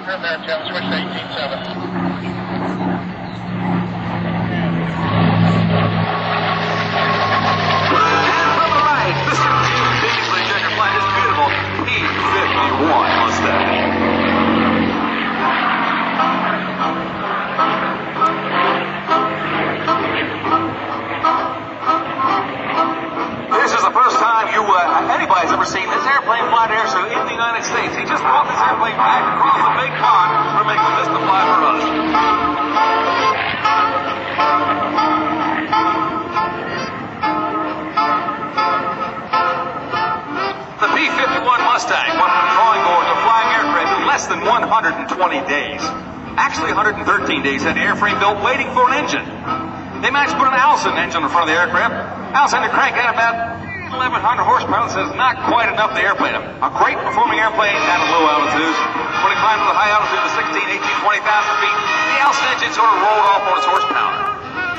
Turn there, Tim. Switch to 18.7. Mr. Jim Beasley Jr. flying his beautiful P-51 Mustang. This is the first time anybody's ever seen this airplane fly at Airshow in the United States. He just brought this airplane back across the big pond for making this to fly for us. The P-51 Mustang went from the drawing board to flying aircraft in less than 120 days. Actually, 113 days had the airframe built waiting for an engine. They managed to put an Allison engine in front of the aircraft. Allison had to crank out about 1,100 horsepower. That says not quite enough to airplane him. A great performing airplane at low altitudes. When it climbed to the high altitude of 16, 18, 20,000 feet, the Allison engine sort of rolled off on its horsepower.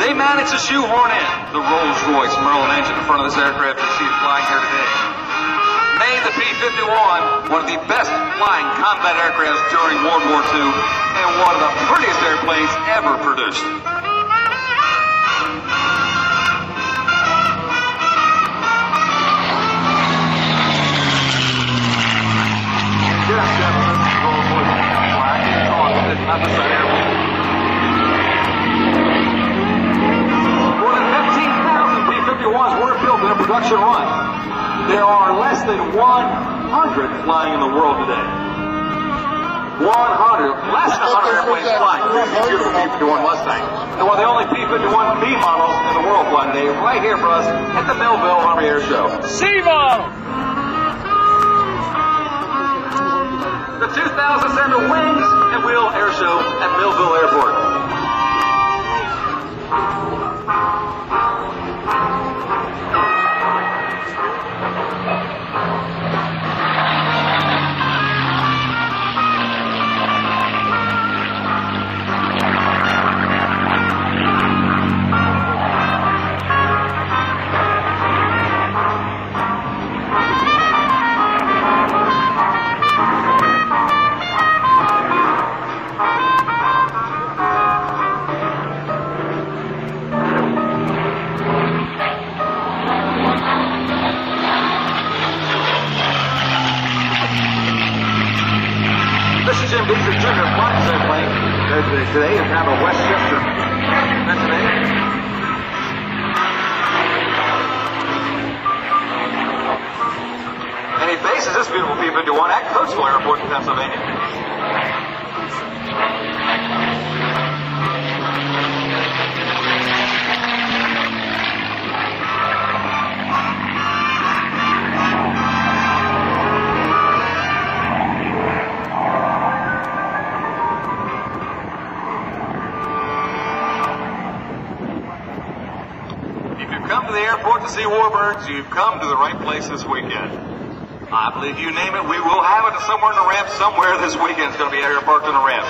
They managed to shoehorn in the Rolls-Royce Merlin engine in front of this aircraft you see it flying here today. Made the P-51 one of the best flying combat aircrafts during World War II and one of the prettiest airplanes ever produced. More than 15,000 P-51s were built in a production run. There are less than 100 flying in the world today. 100, less than 100 airplanes flying. Here's the beautiful P-51 Mustang. And one of the only P-51B models in the world flying today, right here for us at the Millville Army Air Show. SEMO! The 2007 Wings and Wheel Air Show at Millville Airport. Jim Beasley Jr. flying this airplane today in town of Westchester, Pennsylvania. And he bases this beautiful P-51 at Coatesville Airport in Pennsylvania. Come to the airport to see warbirds, you've come to the right place this weekend. I believe you name it, we will have it somewhere in the ramp. Somewhere this weekend is going to be out here parked on the ramp.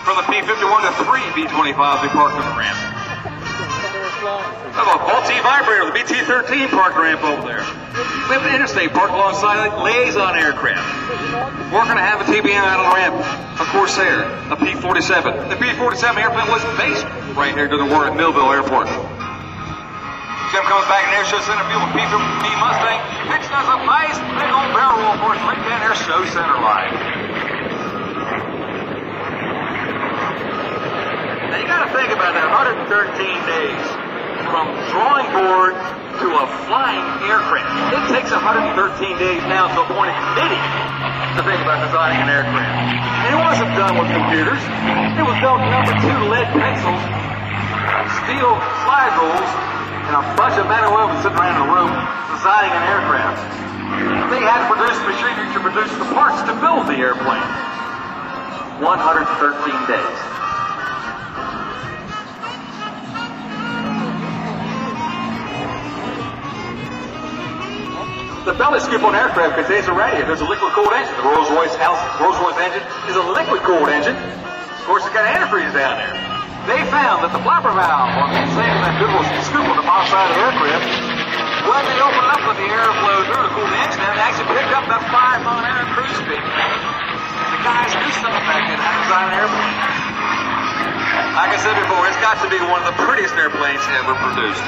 From the P-51 to 3 B-25s be parked on the ramp. Have a multi-vibrator, the BT-13 parked ramp over there. We have an interstate parked alongside a liaison aircraft. We're going to have a TBM out on the ramp, a Corsair, a P-47. The P-47 airplane was based right here to the war at Millville Airport. Jim comes back in Airshow Center field with P-51C Mustang. Picks us a nice big old barrel roll for us right down Airshow Center line. Now you got to think about that 113 days from drawing board to a flying aircraft. It takes 113 days now to appoint a committee to think about designing an aircraft. And it wasn't done with computers. It was done with number 2 lead pencils, steel slide rules, and a bunch of men and women sitting around in a room designing an aircraft. They had to produce machinery to produce the parts to build the airplane. 113 days. The belly scoop on aircraft contains a radiator. There's a liquid-cooled engine. The Rolls-Royce engine is a liquid-cooled engine. Of course, it's got antifreeze down there. They found that the flapper valve on the same that beautiful scoop on the bottom side of the aircraft, when they open it up with the air flows be one of the prettiest airplanes ever produced.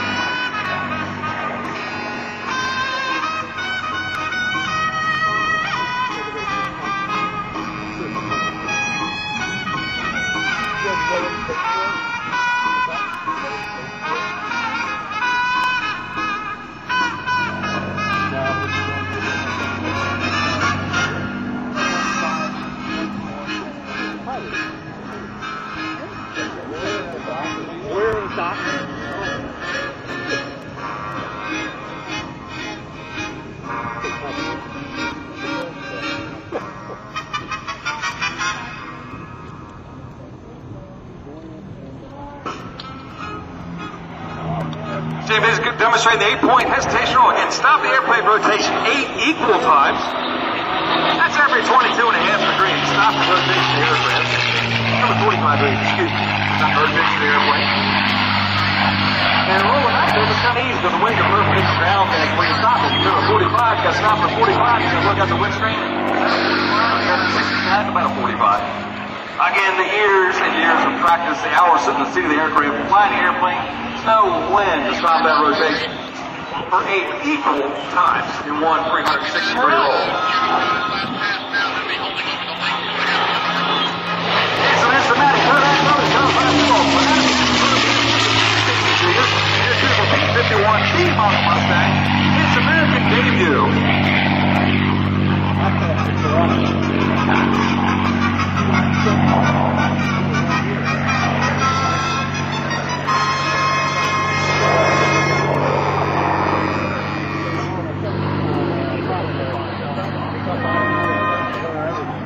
Jim Beasley demonstrating the 8-point hesitation roll. Again, stop the airplane rotation 8 equal times. That's every 22.5 degrees. Stop the rotation of the aircraft. Every 45 degrees, excuse me. Stop the rotation of the airplane. And rolling out there, it's kind of easy because the wind can move things down and when you stop it, you go to 45, you got to stop at 45, you got to look at the wind stream. You got to 69, about a 45. Again, the years and years of practice, the hours sitting in the seat of the aircraft, flying the airplane, no wind to stop that rotation for 8 equal times in one 360-degree roll. It's an systematic turnout notice comes back to roll. Here's the P-51C Mustang.